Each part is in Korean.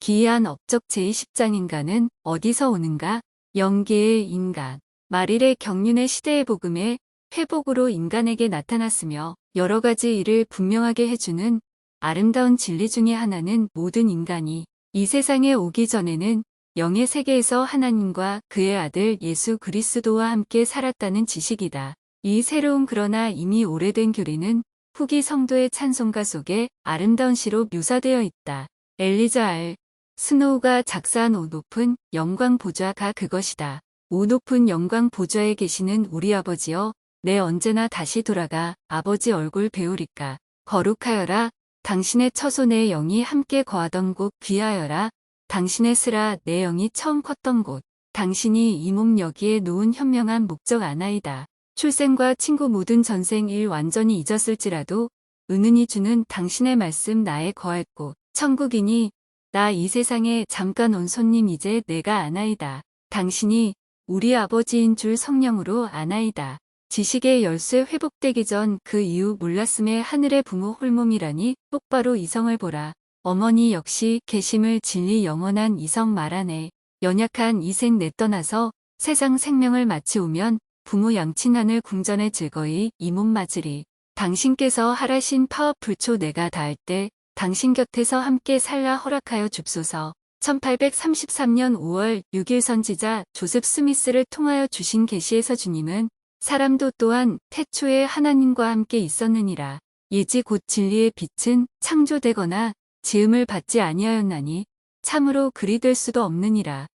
기이한 업적 제20장 인간은 어디서 오는가? 영계의 인간. 말일의 경륜의 시대의 복음의 회복으로 인간에게 나타났으며 여러 가지 일을 분명하게 해주는 아름다운 진리 중의 하나는 모든 인간이 이 세상에 오기 전에는 영의 세계에서 하나님과 그의 아들 예수 그리스도와 함께 살았다는 지식이다. 이 새로운 그러나 이미 오래된 교리는 후기 성도의 찬송가 속에 아름다운 시로 묘사되어 있다. 엘리자 알. 스노우가 작사한 오 높은 영광 보좌가 그것이다. 오 높은 영광 보좌에 계시는 우리 아버지여, 내 언제나 다시 돌아가 아버지 얼굴 배우리까. 거룩하여라. 당신의 처소내 영이 함께 거하던 곳 귀하여라. 당신의 스라 내 영이 처음 컸던 곳. 당신이 이 몸 여기에 놓은 현명한 목적 아나이다. 출생과 친구 모든 전생 일 완전히 잊었을지라도 은은히 주는 당신의 말씀 나에 거할 곳. 천국이니 나 이 세상에 잠깐 온 손님 이제 내가 아나이다. 당신이 우리 아버지인 줄 성령으로 아나이다. 지식의 열쇠 회복되기 전 그 이후 몰랐음에 하늘의 부모 홀몸이라니 똑바로 이성을 보라. 어머니 역시 계심을 진리 영원한 이성 말하네. 연약한 이생 내 떠나서 세상 생명을 마치 오면 부모 양친 하늘 궁전에 즐거이 이 몸 맞으리. 당신께서 하라신 파워풀초 내가 닿을 때 당신 곁에서 함께 살라 허락하여 줍소서. 1833년 5월 6일 선지자 조셉 스미스를 통하여 주신 계시에서 주님은 사람도 또한 태초에 하나님과 함께 있었느니라. 예지 곧 진리의 빛은 창조되거나 지음을 받지 아니하였나니 참으로 그리 될 수도 없느니라.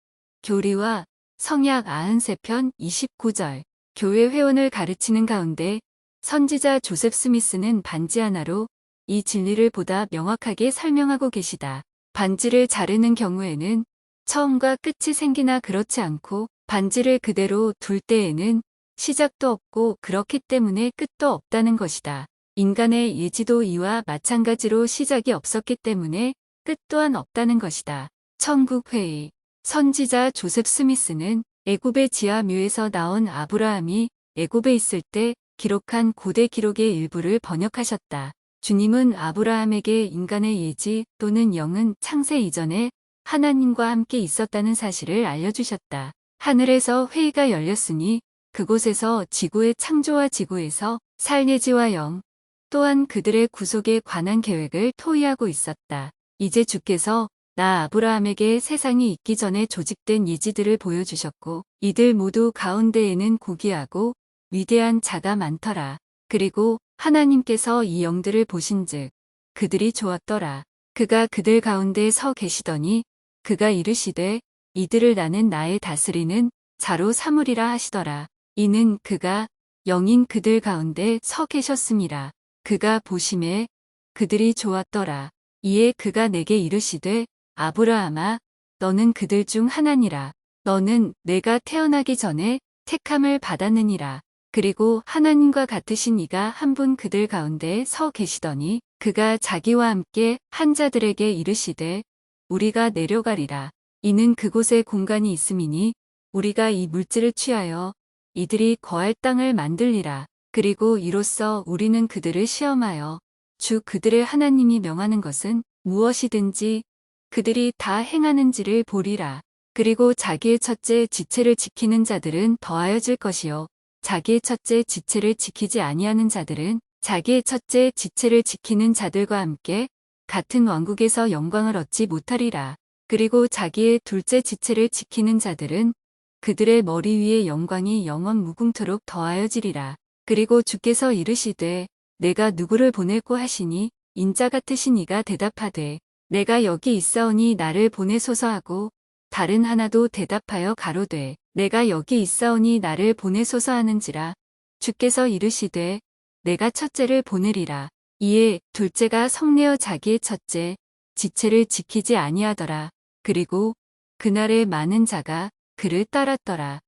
교리와 성약 93편 29절. 교회 회원을 가르치는 가운데 선지자 조셉 스미스는 반지 하나로 이 진리를 보다 명확하게 설명하고 계시다. 반지를 자르는 경우에는 처음과 끝이 생기나 그렇지 않고 반지를 그대로 둘 때에는 시작도 없고 그렇기 때문에 끝도 없다는 것이다. 인간의 예지도 이와 마찬가지로 시작이 없었기 때문에 끝 또한 없다는 것이다. 천국회의. 선지자 조셉 스미스는 애굽의 지하묘에서 나온 아브라함이 애굽에 있을 때 기록한 고대 기록의 일부를 번역하셨다. 주님은 아브라함에게 인간의 예지 또는 영은 창세 이전에 하나님과 함께 있었다는 사실을 알려주셨다. 하늘에서 회의가 열렸으니 그곳에서 지구의 창조와 지구에서 살 예지와 영 또한 그들의 구속에 관한 계획을 토의하고 있었다. 이제 주께서 나 아브라함에게 세상이 있기 전에 조직된 예지들을 보여주셨고 이들 모두 가운데에는 고귀하고 위대한 자가 많더라. 그리고 하나님께서 이 영들을 보신즉 그들이 좋았더라. 그가 그들 가운데 서 계시더니 그가 이르시되 이들을 나는 나의 다스리는 자로 삼으리라 하시더라. 이는 그가 영인 그들 가운데 서 계셨음이라. 그가 보심에 그들이 좋았더라. 이에 그가 내게 이르시되 아브라함아, 너는 그들 중 하나니라. 너는 내가 태어나기 전에 택함을 받았느니라. 그리고 하나님과 같으신 이가 한 분 그들 가운데 서 계시더니 그가 자기와 함께 한 자들에게 이르시되 우리가 내려가리라. 이는 그곳에 공간이 있음이니 우리가 이 물질을 취하여 이들이 거할 땅을 만들리라. 그리고 이로써 우리는 그들을 시험하여 주 그들의 하나님이 명하는 것은 무엇이든지 그들이 다 행하는지를 보리라. 그리고 자기의 첫째 지체를 지키는 자들은 더하여질 것이요 자기의 첫째 지체를 지키지 아니하는 자들은 자기의 첫째 지체를 지키는 자들과 함께 같은 왕국에서 영광을 얻지 못하리라. 그리고 자기의 둘째 지체를 지키는 자들은 그들의 머리 위에 영광이 영원 무궁토록 더하여지리라. 그리고 주께서 이르시되 내가 누구를 보낼고 하시니 인자 같으신 이가 대답하되 내가 여기 있사오니 나를 보내소서 하고 다른 하나도 대답하여 가로되 내가 여기 있사오니 나를 보내소서 하는지라. 주께서 이르시되 내가 첫째를 보내리라. 이에 둘째가 성내어 자기의 첫째 지체를 지키지 아니하더라. 그리고 그날에 많은 자가 그를 따랐더라.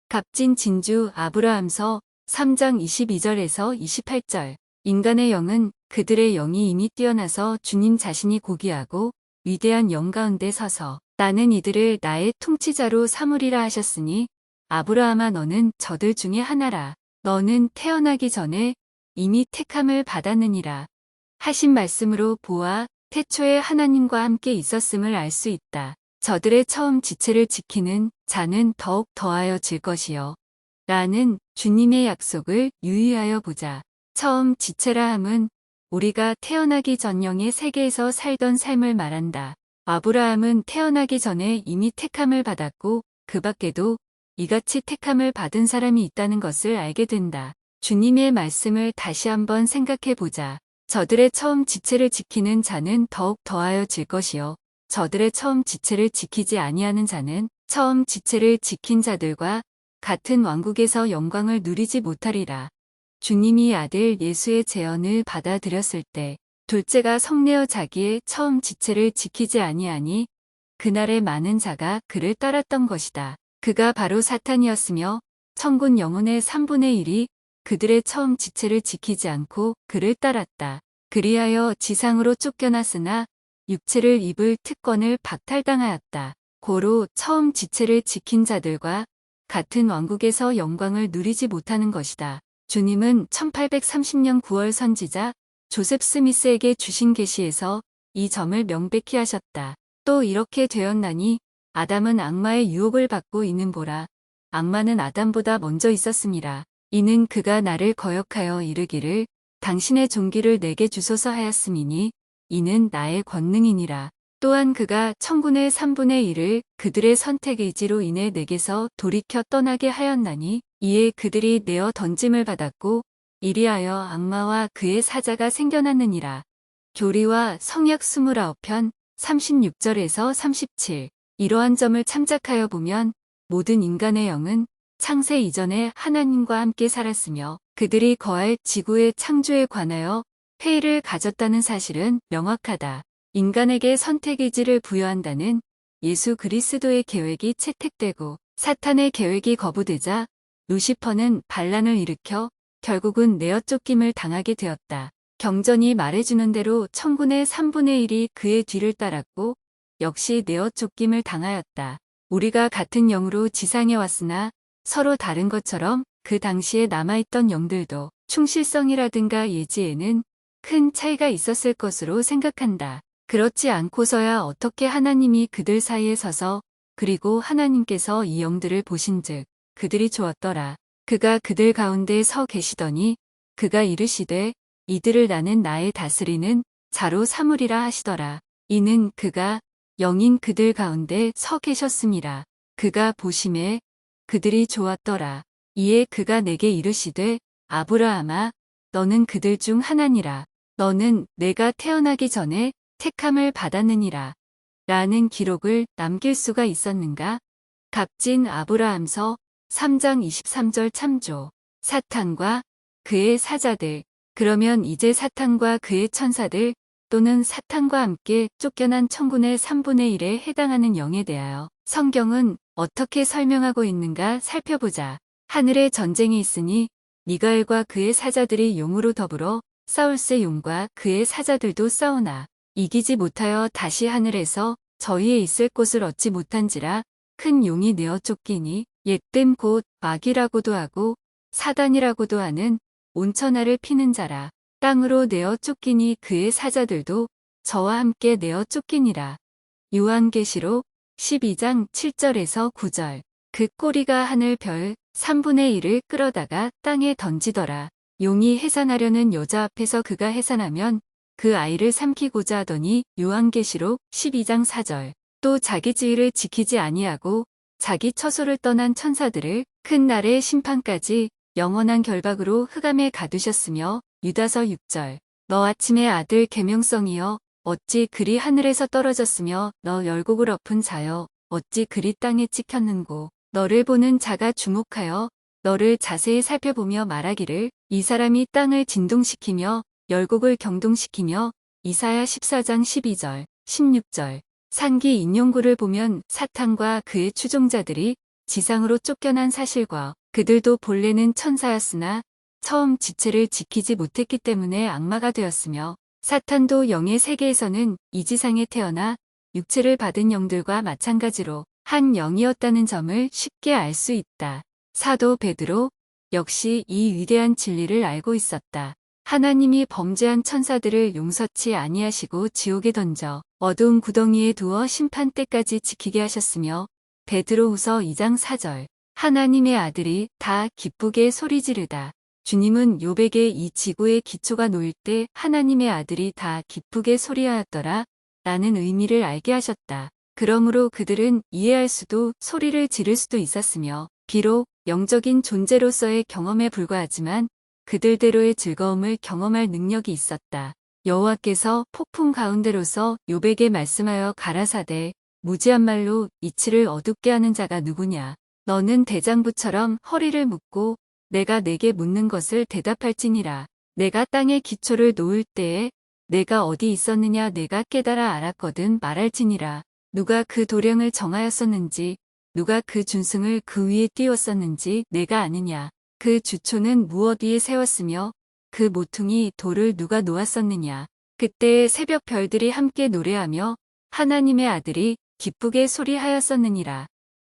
값진 진주 아브라함서 3장 22절에서 28절. 인간의 영은 그들의 영이 이미 뛰어나서 주님 자신이 고귀하고 위대한 영 가운데 서서 나는 이들을 나의 통치자로 삼으리라 하셨으니 아브라함아 너는 저들 중에 하나라. 너는 태어나기 전에 이미 택함을 받았느니라. 하신 말씀으로 보아 태초에 하나님과 함께 있었음을 알 수 있다. 저들의 처음 지체를 지키는 자는 더욱 더하여질 것이요. 라는 주님의 약속을 유의하여 보자. 처음 지체라 함은 우리가 태어나기 전 영의 세계에서 살던 삶을 말한다. 아브라함은 태어나기 전에 이미 택함을 받았고 그 밖에도 이같이 택함을 받은 사람이 있다는 것을 알게 된다. 주님의 말씀을 다시 한번 생각해 보자. 저들의 처음 지체를 지키는 자는 더욱 더하여질 것이요. 저들의 처음 지체를 지키지 아니하는 자는 처음 지체를 지킨 자들과 같은 왕국에서 영광을 누리지 못하리라. 주님이 아들 예수의 제언을 받아들였을 때 둘째가 성내어 자기의 처음 지체를 지키지 아니하니 그날에 많은 자가 그를 따랐던 것이다. 그가 바로 사탄이었으며 천군 영혼의 3분의 1이 그들의 처음 지체를 지키지 않고 그를 따랐다. 그리하여 지상으로 쫓겨났으나 육체를 입을 특권을 박탈당하였다. 고로 처음 지체를 지킨 자들과 같은 왕국에서 영광을 누리지 못하는 것이다. 주님은 1830년 9월 선지자 조셉 스미스에게 주신 계시에서 이 점을 명백히 하셨다. 또 이렇게 되었나니 아담은 악마의 유혹을 받고 있는 보라. 악마는 아담보다 먼저 있었음이라. 이는 그가 나를 거역하여 이르기를 당신의 종기를 내게 주소서 하였음이니 이는 나의 권능이니라. 또한 그가 천군의 3분의 1을 그들의 선택 의지로 인해 내게서 돌이켜 떠나게 하였나니 이에 그들이 내어 던짐을 받았고 이리하여 악마와 그의 사자가 생겨났느니라. 교리와 성약 29편 36절에서 37. 이러한 점을 참작하여 보면 모든 인간의 영은 창세 이전에 하나님과 함께 살았으며 그들이 거할 지구의 창조에 관하여 회의를 가졌다는 사실은 명확하다. 인간에게 선택의지를 부여한다는 예수 그리스도의 계획이 채택되고 사탄의 계획이 거부되자 루시퍼는 반란을 일으켜 결국은 내어 쫓김을 당하게 되었다. 경전이 말해주는 대로 천군의 3분의 1이 그의 뒤를 따랐고 역시 내어 쫓김을 당하였다. 우리가 같은 영으로 지상에 왔으나 서로 다른 것처럼 그 당시에 남아있던 영들도 충실성이라든가 예지에는 큰 차이가 있었을 것으로 생각한다. 그렇지 않고서야 어떻게 하나님이 그들 사이에 서서 그리고 하나님께서 이 영들을 보신즉 그들이 좋았더라. 그가 그들 가운데 서 계시더니 그가 이르시되 이들을 나는 나의 다스리는 자로 삼으리라 하시더라. 이는 그가 영인 그들 가운데 서 계셨음이라. 그가 보심에 그들이 좋았더라. 이에 그가 내게 이르시되 아브라함아 너는 그들 중 하나니라. 너는 내가 태어나기 전에 택함을 받았느니라. 라는 기록을 남길 수가 있었는가? 값진 아브라함서 3장 23절 참조. 사탄과 그의 사자들. 그러면 이제 사탄과 그의 천사들 또는 사탄과 함께 쫓겨난 천군의 3분의 1에 해당하는 영에 대하여 성경은 어떻게 설명하고 있는가 살펴보자. 하늘에 전쟁이 있으니 미가엘과 그의 사자들이 용으로 더불어 싸울새 용과 그의 사자들도 싸우나 이기지 못하여 다시 하늘에서 저희의 있을 곳을 얻지 못한지라 큰 용이 내어 쫓기니 옛뜸 곧 마귀라고도 하고 사단이라고도 하는 온천하를 피는 자라. 땅으로 내어 쫓기니 그의 사자들도 저와 함께 내어 쫓기니라. 요한계시록 12장 7절에서 9절. 그 꼬리가 하늘 별 3분의 1을 끌어다가 땅에 던지더라. 용이 해산하려는 여자 앞에서 그가 해산하면 그 아이를 삼키고자 하더니 요한계시록 12장 4절. 또 자기 지위를 지키지 아니하고 자기 처소를 떠난 천사들을 큰 날의 심판까지 영원한 결박으로 흑암에 가두셨으며 유다서 6절. 너 아침의 아들 계명성이여 어찌 그리 하늘에서 떨어졌으며 너 열국을 엎은 자여 어찌 그리 땅에 찍혔는고. 너를 보는 자가 주목하여 너를 자세히 살펴보며 말하기를 이 사람이 땅을 진동시키며 열국을 경동시키며. 이사야 14장 12절, 16절. 상기 인용구를 보면 사탄과 그의 추종자들이 지상으로 쫓겨난 사실과 그들도 본래는 천사였으나 처음 지체를 지키지 못했기 때문에 악마가 되었으며 사탄도 영의 세계에서는 이 지상에 태어나 육체를 받은 영들과 마찬가지로 한 영이었다는 점을 쉽게 알 수 있다. 사도 베드로 역시 이 위대한 진리를 알고 있었다. 하나님이 범죄한 천사들을 용서치 아니하시고 지옥에 던져 어두운 구덩이에 두어 심판 때까지 지키게 하셨으며 베드로후서 2장 4절 하나님의 아들이 다 기쁘게 소리 지르다. 주님은 욥에게 이 지구의 기초가 놓일 때 하나님의 아들이 다 기쁘게 소리하였더라 라는 의미를 알게 하셨다. 그러므로 그들은 이해할 수도 소리를 지를 수도 있었으며 비록 영적인 존재로서의 경험에 불과하지만 그들대로의 즐거움을 경험할 능력이 있었다. 여호와께서 폭풍 가운데로서 욥에게 말씀하여 가라사대 무지한 말로 이치를 어둡게 하는 자가 누구냐. 너는 대장부처럼 허리를 묶고 내가 내게 묻는 것을 대답할지니라. 내가 땅의 기초를 놓을 때에 내가 어디 있었느냐 내가 깨달아 알았거든 말할지니라. 누가 그 도량을 정하였었는지 누가 그 준승을 그 위에 띄웠었는지 내가 아느냐. 그 주초는 무엇 위에 세웠으며 그 모퉁이 돌을 누가 놓았었느냐. 그때의 새벽 별들이 함께 노래하며 하나님의 아들이 기쁘게 소리하였었느니라.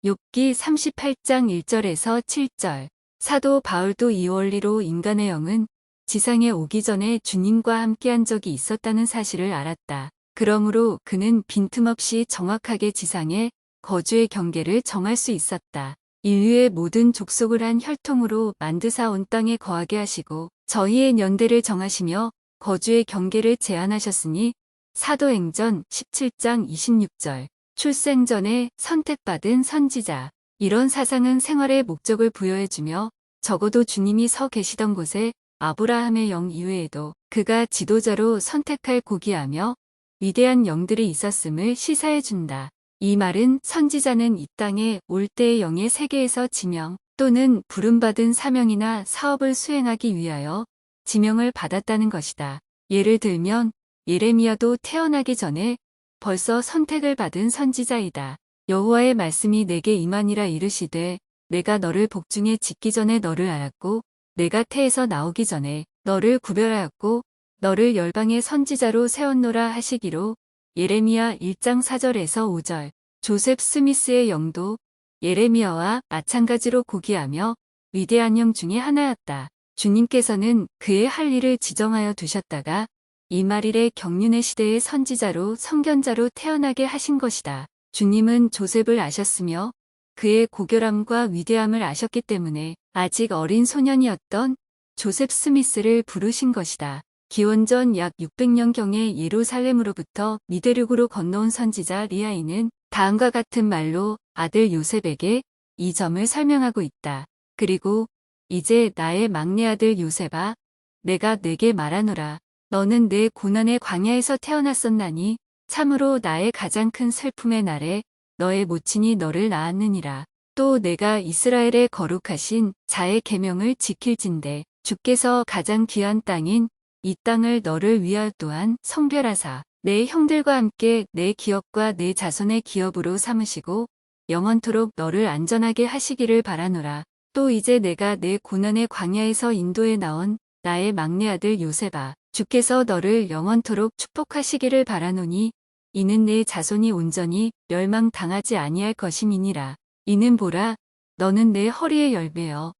욥기 38장 1절에서 7절 사도 바울도 이 원리로 인간의 영은 지상에 오기 전에 주님과 함께한 적이 있었다는 사실을 알았다. 그러므로 그는 빈틈없이 정확하게 지상에 거주의 경계를 정할 수 있었다. 인류의 모든 족속을 한 혈통으로 만드사 온 땅에 거하게 하시고 저희의 연대를 정하시며 거주의 경계를 제한하셨으니 사도행전 17장 26절 출생 전에 선택받은 선지자. 이런 사상은 생활의 목적을 부여해주며 적어도 주님이 서 계시던 곳에 아브라함의 영 이외에도 그가 지도자로 선택할 고귀하며 위대한 영들이 있었음을 시사해준다. 이 말은 선지자는 이 땅에 올 때의 영의 세계에서 지명 또는 부름받은 사명이나 사업을 수행하기 위하여 지명을 받았다는 것이다. 예를 들면 예레미야도 태어나기 전에 벌써 선택을 받은 선지자이다. 여호와의 말씀이 내게 임하니라 이르시되 내가 너를 복중에 짓기 전에 너를 알았고 내가 태에서 나오기 전에 너를 구별하였고 너를 열방의 선지자로 세웠노라 하시기로 예레미야 1장 4절에서 5절 조셉 스미스의 영도 예레미야와 마찬가지로 고귀하며 위대한 영 중에 하나였다. 주님께서는 그의 할 일을 지정하여 두셨다가 이말일의 경륜의 시대의 선지자로 선견자로 태어나게 하신 것이다. 주님은 조셉을 아셨으며 그의 고결함과 위대함을 아셨기 때문에 아직 어린 소년이었던 조셉 스미스를 부르신 것이다. 기원전 약 600년경에 예루살렘으로부터 미대륙으로 건너온 선지자 리아이는 다음과 같은 말로 아들 요셉에게 이 점을 설명하고 있다. 그리고 이제 나의 막내 아들 요셉아, 내가 내게 말하노라. 너는 내 고난의 광야에서 태어났었나니 참으로 나의 가장 큰 슬픔의 날에 너의 모친이 너를 낳았느니라. 또 내가 이스라엘의 거룩하신 자의 계명을 지킬진대 주께서 가장 귀한 땅인 이 땅을 너를 위하여 또한 성별하사 내 형들과 함께 내 기업과 내 자손의 기업으로 삼으시고 영원토록 너를 안전하게 하시기를 바라노라. 또 이제 내가 내 고난의 광야에서 인도해 나온 나의 막내 아들 요셉아, 주께서 너를 영원토록 축복하시기를 바라노니 이는 내 자손이 온전히 멸망당하지 아니할 것임이니라. 이는 보라, 너는 내 허리의 열매여.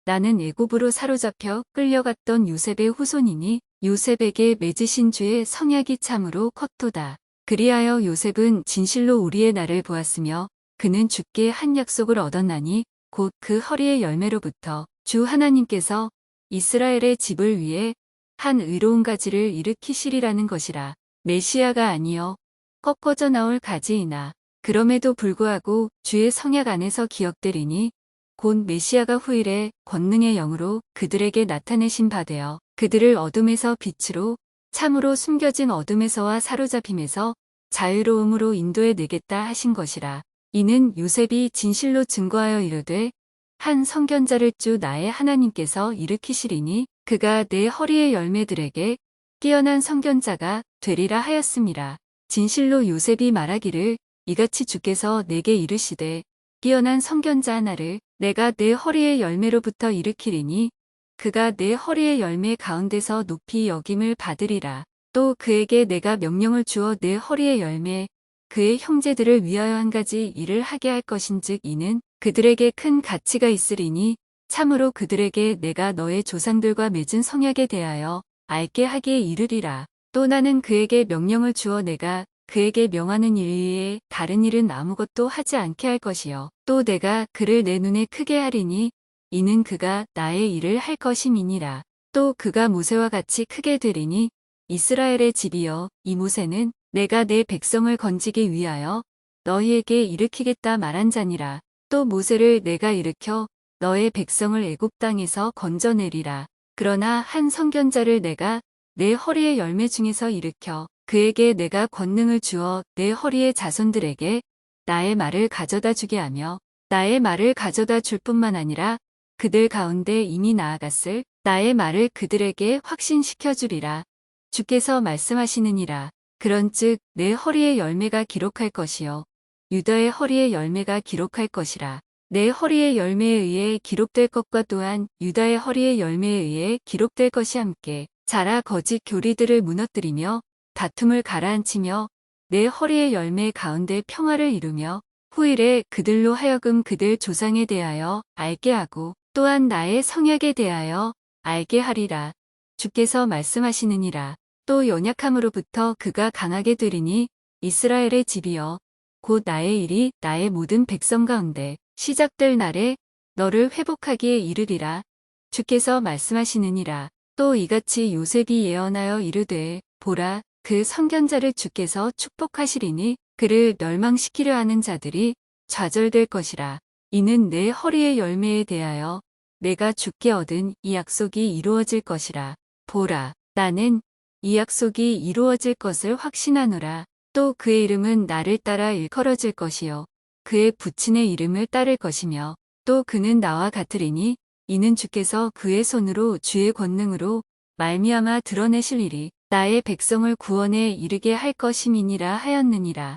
나는 애굽으로 사로잡혀 끌려갔던 요셉의 후손이니 요셉에게 맺으신 주의 성약이 참으로 컸도다. 그리하여 요셉은 진실로 우리의 날을 보았으며 그는 주께 한 약속을 얻었나니 곧 그 허리의 열매로부터 주 하나님께서 이스라엘의 집을 위해 한 의로운 가지를 일으키시리라는 것이라. 메시아가 아니여 꺾어져 나올 가지이나 그럼에도 불구하고 주의 성약 안에서 기억되리니 곧 메시아가 후일에 권능의 영으로 그들에게 나타내신 바 되어 그들을 어둠에서 빛으로 참으로 숨겨진 어둠에서와 사로잡힘에서 자유로움으로 인도해 내겠다 하신 것이라. 이는 요셉이 진실로 증거하여 이르되 한 선견자를 주 나의 하나님께서 일으키시리니 그가 내 허리의 열매들에게 뛰어난 선견자가 되리라 하였음이라. 진실로 요셉이 말하기를 이같이 주께서 내게 이르시되 뛰어난 선견자 하나를 내가 내 허리의 열매로부터 일으키리니 그가 내 허리의 열매 가운데서 높이 여김을 받으리라. 또 그에게 내가 명령을 주어 내 허리의 열매 그의 형제들을 위하여 한 가지 일을 하게 할 것인즉 이는 그들에게 큰 가치가 있으리니 참으로 그들에게 내가 너의 조상들과 맺은 성약에 대하여 알게 하기에 이르리라. 또 나는 그에게 명령을 주어 내가 그에게 명하는 일 외에 다른 일은 아무것도 하지 않게 할 것이요. 또 내가 그를 내 눈에 크게 하리니 이는 그가 나의 일을 할 것임이니라. 또 그가 모세와 같이 크게 되리니 이스라엘의 집이여 이 모세는 내가 내 백성을 건지기 위하여 너희에게 일으키겠다 말한 자니라. 또 모세를 내가 일으켜 너의 백성을 애굽 땅에서 건져내리라. 그러나 한 선견자를 내가 내 허리의 열매 중에서 일으켜 그에게 내가 권능을 주어 내 허리의 자손들에게 나의 말을 가져다 주게 하며 나의 말을 가져다 줄 뿐만 아니라 그들 가운데 이미 나아갔을 나의 말을 그들에게 확신시켜 주리라. 주께서 말씀하시느니라. 그런즉 내 허리의 열매가 기록할 것이요 유다의 허리의 열매가 기록할 것이라. 내 허리의 열매에 의해 기록될 것과 또한 유다의 허리의 열매에 의해 기록될 것이 함께 자라 거짓 교리들을 무너뜨리며 다툼을 가라앉히며 내 허리의 열매 가운데 평화를 이루며 후일에 그들로 하여금 그들 조상에 대하여 알게 하고 또한 나의 성약에 대하여 알게 하리라. 주께서 말씀하시느니라. 또 연약함으로부터 그가 강하게 되리니 이스라엘의 집이여 곧 나의 일이 나의 모든 백성 가운데 시작될 날에 너를 회복하기에 이르리라. 주께서 말씀하시느니라. 또 이같이 요셉이 예언하여 이르되 보라 그 선견자를 주께서 축복하시리니 그를 멸망시키려 하는 자들이 좌절될 것이라. 이는 내 허리의 열매에 대하여 내가 주께 얻은 이 약속이 이루어질 것이라. 보라 나는 이 약속이 이루어질 것을 확신하노라. 또 그의 이름은 나를 따라 일컬어질 것이요 그의 부친의 이름을 따를 것이며 또 그는 나와 같으리니 이는 주께서 그의 손으로 주의 권능으로 말미암아 드러내실 일이 나의 백성을 구원에 이르게 할 것임이니라 하였느니라.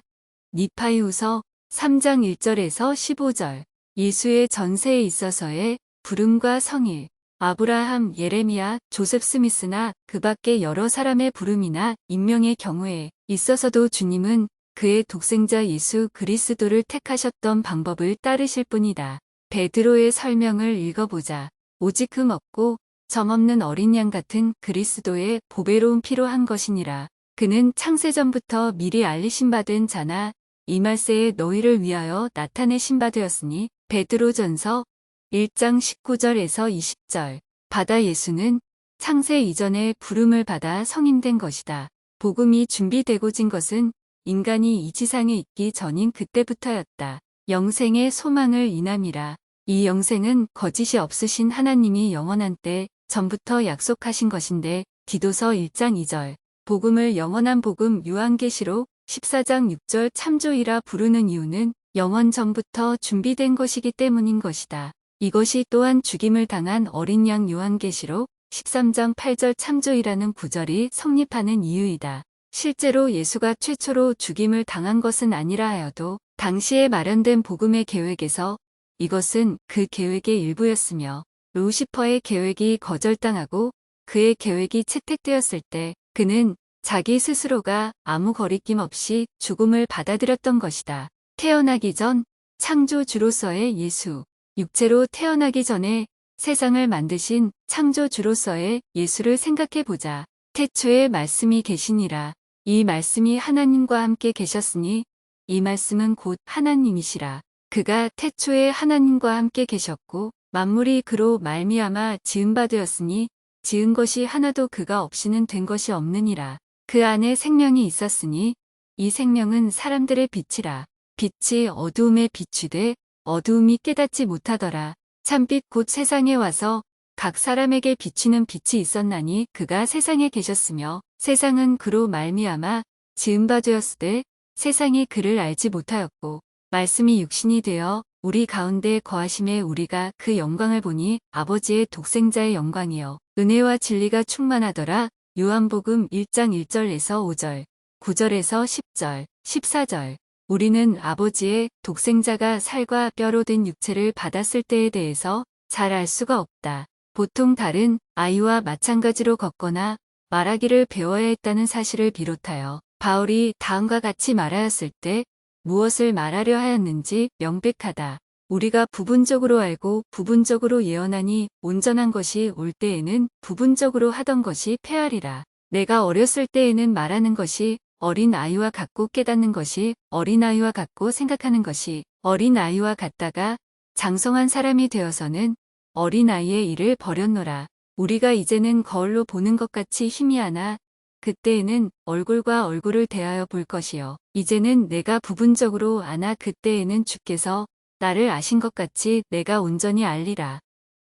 니파이후서 3장 1절에서 15절. 예수의 전세에 있어서의 부름과 성일. 아브라함, 예레미야, 조셉 스미스나 그 밖에 여러 사람의 부름이나 임명의 경우에 있어서도 주님은 그의 독생자 예수 그리스도를 택하셨던 방법을 따르실 뿐이다. 베드로의 설명을 읽어보자. 오직 흠 없고 점 없는 어린 양 같은 그리스도의 보배로운 피로 한 것이니라. 그는 창세전부터 미리 알리심 받은 자나 이말세에 너희를 위하여 나타내신 바 되었으니 베드로전서 1장 19절에서 20절. 받아 예수는 창세 이전에 부름을 받아 성인된 것이다. 복음이 준비되고진 것은 인간이 이 지상에 있기 전인 그때부터였다. 영생의 소망을 인함이라. 이 영생은 거짓이 없으신 하나님이 영원한 때 전부터 약속하신 것인데 디도서 1장 2절. 복음을 영원한 복음 요한계시록 14장 6절 참조이라 부르는 이유는 영원 전부터 준비된 것이기 때문인 것이다. 이것이 또한 죽임을 당한 어린 양 요한계시록 13장 8절 참조이라는 구절이 성립하는 이유이다. 실제로 예수가 최초로 죽임을 당한 것은 아니라 하여도 당시에 마련된 복음의 계획에서 이것은 그 계획의 일부였으며 루시퍼의 계획이 거절당하고 그의 계획이 채택되었을 때 그는 자기 스스로가 아무 거리낌 없이 죽음을 받아들였던 것이다. 태어나기 전 창조주로서의 예수. 육체로 태어나기 전에 세상을 만드신 창조주로서의 예수를 생각해보자. 태초에 말씀이 계시니라. 이 말씀이 하나님과 함께 계셨으니 이 말씀은 곧 하나님이시라. 그가 태초에 하나님과 함께 계셨고 만물이 그로 말미암아 지은 바 되었으니 지은 것이 하나도 그가 없이는 된 것이 없느니라. 그 안에 생명이 있었으니 이 생명은 사람들의 빛이라. 빛이 어두움에 비추되 어두움이 깨닫지 못하더라. 참빛 곧 세상에 와서 각 사람에게 비추는 빛이 있었나니 그가 세상에 계셨으며 세상은 그로 말미암아 지은 바 되었으되 세상이 그를 알지 못하였고 말씀이 육신이 되어 우리 가운데 거하심에 우리가 그 영광을 보니 아버지의 독생자의 영광이요 은혜와 진리가 충만하더라. 요한복음 1장 1절에서 5절, 9절에서 10절, 14절. 우리는 아버지의 독생자가 살과 뼈로 된 육체를 받았을 때에 대해서 잘 알 수가 없다. 보통 다른 아이와 마찬가지로 걷거나 말하기를 배워야 했다는 사실을 비롯하여 바울이 다음과 같이 말하였을 때 무엇을 말하려 하였는지 명백하다. 우리가 부분적으로 알고 부분적으로 예언하니 온전한 것이 올 때에는 부분적으로 하던 것이 패하리라. 내가 어렸을 때에는 말하는 것이 어린 아이와 같고 깨닫는 것이 어린 아이와 같고 생각하는 것이 어린 아이와 같다가 장성한 사람이 되어서는 어린 아이의 일을 버렸노라. 우리가 이제는 거울로 보는 것 같이 희미하나 그때에는 얼굴과 얼굴을 대하여 볼 것이요. 이제는 내가 부분적으로 아나 그때에는 주께서 나를 아신 것 같이 내가 온전히 알리라.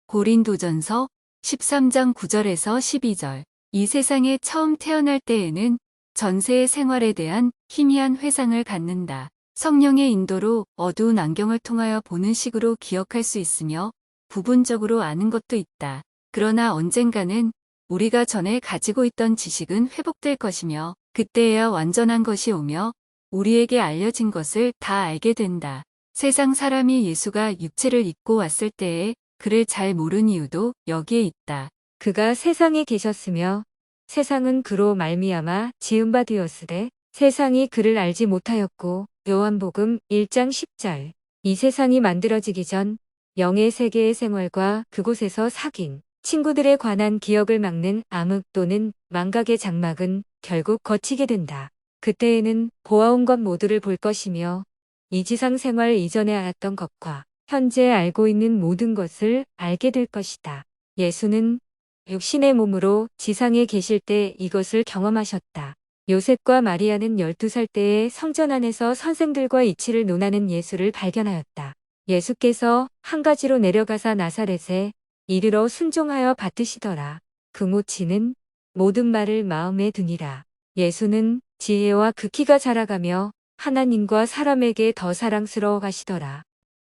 고린도전서 13장 9절에서 12절. 이 세상에 처음 태어날 때에는 전세의 생활에 대한 희미한 회상을 갖는다. 성령의 인도로 어두운 안경을 통하여 보는 식으로 기억할 수 있으며 부분적으로 아는 것도 있다. 그러나 언젠가는 우리가 전에 가지고 있던 지식은 회복될 것이며 그때야 완전한 것이 오며 우리에게 알려진 것을 다 알게 된다. 세상 사람이 예수가 육체를 입고 왔을 때에 그를 잘 모른 이유도 여기에 있다. 그가 세상에 계셨으며 세상은 그로 말미암아 지은 바 되었으되 세상이 그를 알지 못하였고. 요한복음 1장 10절. 이 세상이 만들어지기 전 영의 세계의 생활과 그곳에서 사귄 친구들에 관한 기억을 막는 암흑 또는 망각의 장막은 결국 거치게 된다. 그때에는 보아온 것 모두를 볼 것이며 이 지상 생활 이전에 알았던 것과 현재 알고 있는 모든 것을 알게 될 것이다. 예수는 육신의 몸으로 지상에 계실 때 이것을 경험하셨다. 요셉과 마리아는 12살 때에 성전 안에서 선생들과 이치를 논하는 예수를 발견하였다. 예수께서 한 가지로 내려가사 나사렛에 이르러 순종하여 받으시더라. 그 모치는 모든 말을 마음에 드니라. 예수는 지혜와 극히가 자라가며 하나님과 사람에게 더 사랑스러워 가시더라.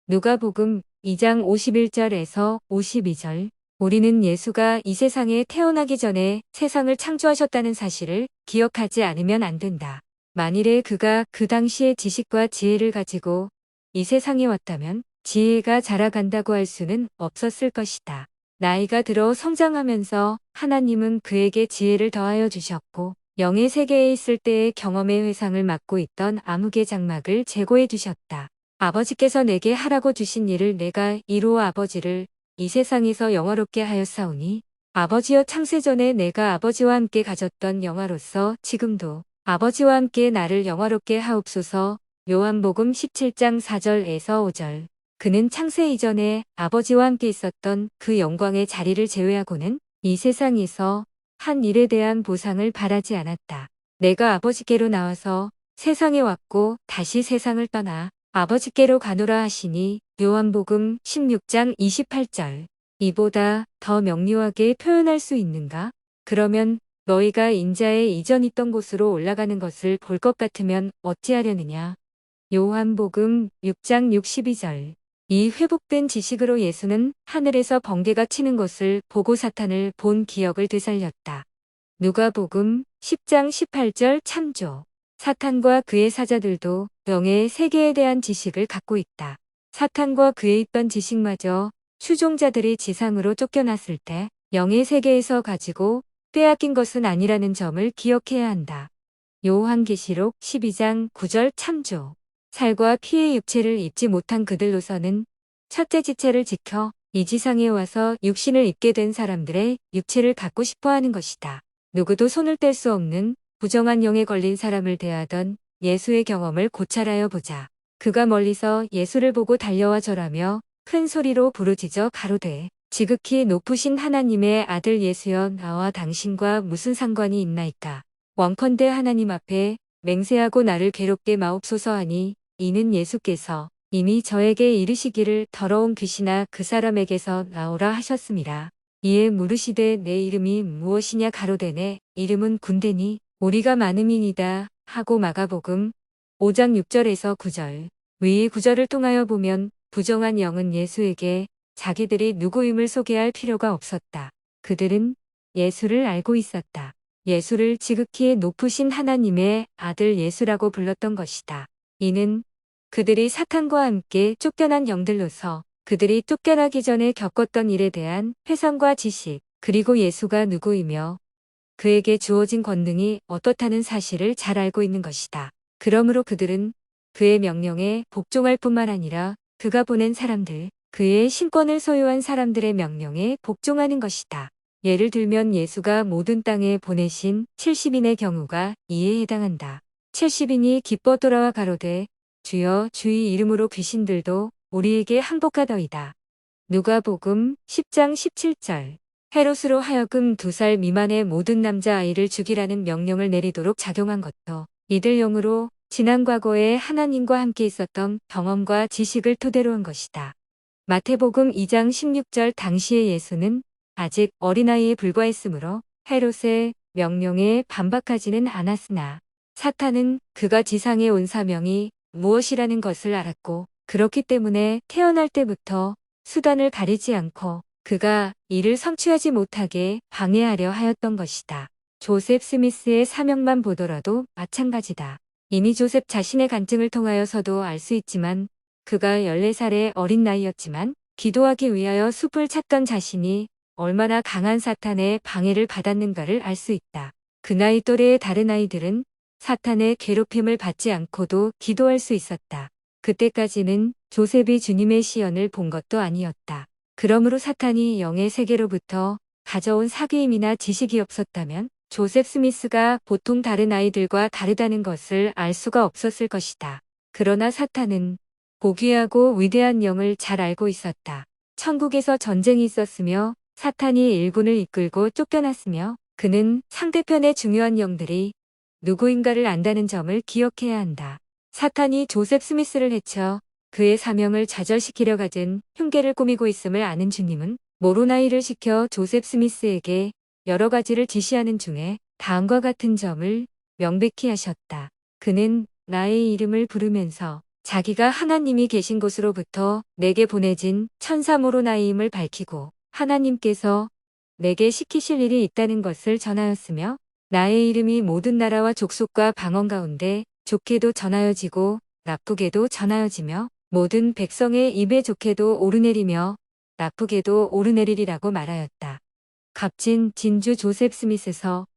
누가복음 2장 51절에서 52절. 우리는 예수가 이 세상에 태어나기 전에 세상을 창조하셨다는 사실을 기억하지 않으면 안 된다. 만일에 그가 그 당시의 지식과 지혜를 가지고 이 세상에 왔다면 지혜가 자라간다고 할 수는 없었을 것이다. 나이가 들어 성장하면서 하나님은 그에게 지혜를 더하여 주셨고 영의 세계에 있을 때의 경험의 회상을 맡고 있던 암흑의 장막을 제거해 두셨다. 아버지께서 내게 하라고 주신 일을 내가 이루어 아버지를 이 세상에서 영화롭게 하였사오니 아버지여 창세전에 내가 아버지와 함께 가졌던 영화로서 지금도 아버지와 함께 나를 영화롭게 하옵소서. 요한복음 17장 4절에서 5절. 그는 창세 이전에 아버지와 함께 있었던 그 영광의 자리를 제외하고는 이 세상에서 한 일에 대한 보상을 바라지 않았다. 내가 아버지께로 나와서 세상에 왔고 다시 세상을 떠나 아버지께로 가노라 하시니 요한복음 16장 28절. 이보다 더 명료하게 표현할 수 있는가? 그러면 너희가 인자의 이전 있던 곳으로 올라가는 것을 볼 것 같으면 어찌하려느냐? 요한복음 6장 62절. 이 회복된 지식으로 예수는 하늘에서 번개가 치는 것을 보고 사탄을 본 기억을 되살렸다. 누가복음 10장 18절 참조. 사탄과 그의 사자들도 영의 세계에 대한 지식을 갖고 있다. 사탄과 그의 있던 지식마저 추종자들이 지상으로 쫓겨났을 때 영의 세계에서 가지고 빼앗긴 것은 아니라는 점을 기억해야 한다. 요한계시록 12장 9절 참조. 살과 피의 육체를 입지 못한 그들로서는 첫째 지체를 지켜 이 지상에 와서 육신을 입게 된 사람들의 육체를 갖고 싶어 하는 것이다. 누구도 손을 뗄 수 없는 부정한 영에 걸린 사람을 대하던 예수의 경험을 고찰하여 보자. 그가 멀리서 예수를 보고 달려와 절하며 큰 소리로 부르짖어 가로되 지극히 높으신 하나님의 아들 예수여 나와 당신과 무슨 상관이 있나이까. 원컨대 하나님 앞에 맹세하고 나를 괴롭게 마옵소서 하니 이는 예수께서 이미 저에게 이르시기를 더러운 귀신아 그 사람에게서 나오라 하셨음이라. 이에 물으시되 내 이름이 무엇이냐 가로되 내 이름은 군대니 우리가 많음이니이다 하고 마가복음 5장 6절에서 9절. 위의 구절을 통하여 보면 부정한 영은 예수에게 자기들이 누구임을 소개할 필요가 없었다. 그들은 예수를 알고 있었다. 예수를 지극히 높으신 하나님의 아들 예수라고 불렀던 것이다. 이는 그들이 사탄과 함께 쫓겨난 영들로서 그들이 쫓겨나기 전에 겪었던 일에 대한 회상과 지식, 그리고 예수가 누구이며 그에게 주어진 권능이 어떻다는 사실을 잘 알고 있는 것이다. 그러므로 그들은 그의 명령에 복종할 뿐만 아니라 그가 보낸 사람들, 그의 신권을 소유한 사람들의 명령에 복종하는 것이다. 예를 들면 예수가 모든 땅에 보내신 70인의 경우가 이에 해당한다. 70인이 기뻐 돌아와 가로되 주여 주의 이름으로 귀신들도 우리에게 항복하더이다. 누가복음 10장 17절. 헤롯으로 하여금 2살 미만의 모든 남자아이를 죽이라는 명령을 내리도록 작용한 것도 이들 영으로 지난 과거에 하나님과 함께 있었던 경험과 지식을 토대로 한 것이다. 마태복음 2장 16절. 당시의 예수는 아직 어린아이에 불과했으므로 헤롯의 명령에 반박하지는 않았으나 사탄은 그가 지상에 온 사명이 무엇이라는 것을 알았고 그렇기 때문에 태어날 때부터 수단을 가리지 않고 그가 이를 성취하지 못하게 방해하려 하였던 것이다. 조셉 스미스의 사명만 보더라도 마찬가지다. 이미 조셉 자신의 간증을 통하여서도 알 수 있지만 그가 14살의 어린 나이였지만 기도하기 위하여 숲을 찾던 자신이 얼마나 강한 사탄의 방해를 받았는가를 알 수 있다. 그 나이 또래의 다른 아이들은 사탄의 괴롭힘을 받지 않고도 기도할 수 있었다. 그때까지는 조셉이 주님의 시연을 본 것도 아니었다. 그러므로 사탄이 영의 세계로부터 가져온 사귀임이나 지식이 없었다면 조셉 스미스가 보통 다른 아이들과 다르다는 것을 알 수가 없었을 것이다. 그러나 사탄은 고귀하고 위대한 영을 잘 알고 있었다. 천국에서 전쟁이 있었으며 사탄이 일군을 이끌고 쫓겨났으며 그는 상대편의 중요한 영들이 누구인가를 안다는 점을 기억해야 한다. 사탄이 조셉 스미스를 해쳐 그의 사명을 좌절시키려 가진 흉계를 꾸미고 있음을 아는 주님은 모로나이를 시켜 조셉 스미스에게 여러 가지를 지시하는 중에 다음과 같은 점을 명백히 하셨다. 그는 나의 이름을 부르면서 자기가 하나님이 계신 곳으로부터 내게 보내진 천사 모로나이임을 밝히고 하나님께서 내게 시키실 일이 있다는 것을 전하였으며 나의 이름이 모든 나라와 족속과 방언 가운데 좋게도 전하여지고 나쁘게도 전하여지며 모든 백성의 입에 좋게도 오르내리며 나쁘게도 오르내리리라고 말하였다. 값진 진주 조셉 스미스서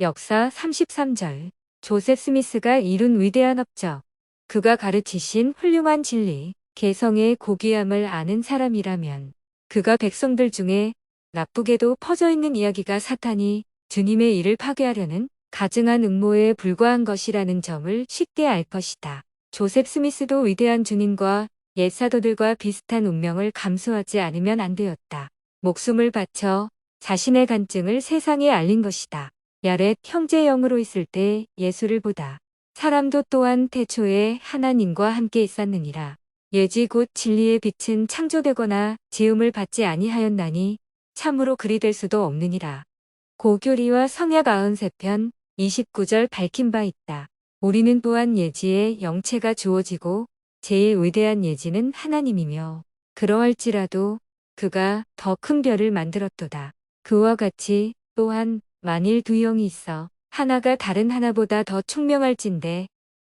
역사 33절. 조셉 스미스가 이룬 위대한 업적. 그가 가르치신 훌륭한 진리, 개성의 고귀함을 아는 사람이라면 그가 백성들 중에 나쁘게도 퍼져 있는 이야기가 사탄이 주님의 일을 파괴하려는 가증한 음모에 불과한 것이라는 점을 쉽게 알 것이다. 조셉 스미스도 위대한 주님과 옛 사도들과 비슷한 운명을 감수하지 않으면 안 되었다. 목숨을 바쳐 자신의 간증을 세상에 알린 것이다. 야렛 형제 영으로 있을 때 예수를 보다. 사람도 또한 태초에 하나님과 함께 있었느니라. 예지 곧 진리의 빛은 창조되거나 지음을 받지 아니하였나니 참으로 그리 될 수도 없느니라. 고교리와 성약 93편 29절 밝힌 바 있다. 우리는 또한 예지의 영체가 주어지고 제일 위대한 예지는 하나님이며 그러할지라도 그가 더 큰 별을 만들었도다. 그와 같이 또한 만일 두 영이 있어 하나가 다른 하나보다 더 총명할진대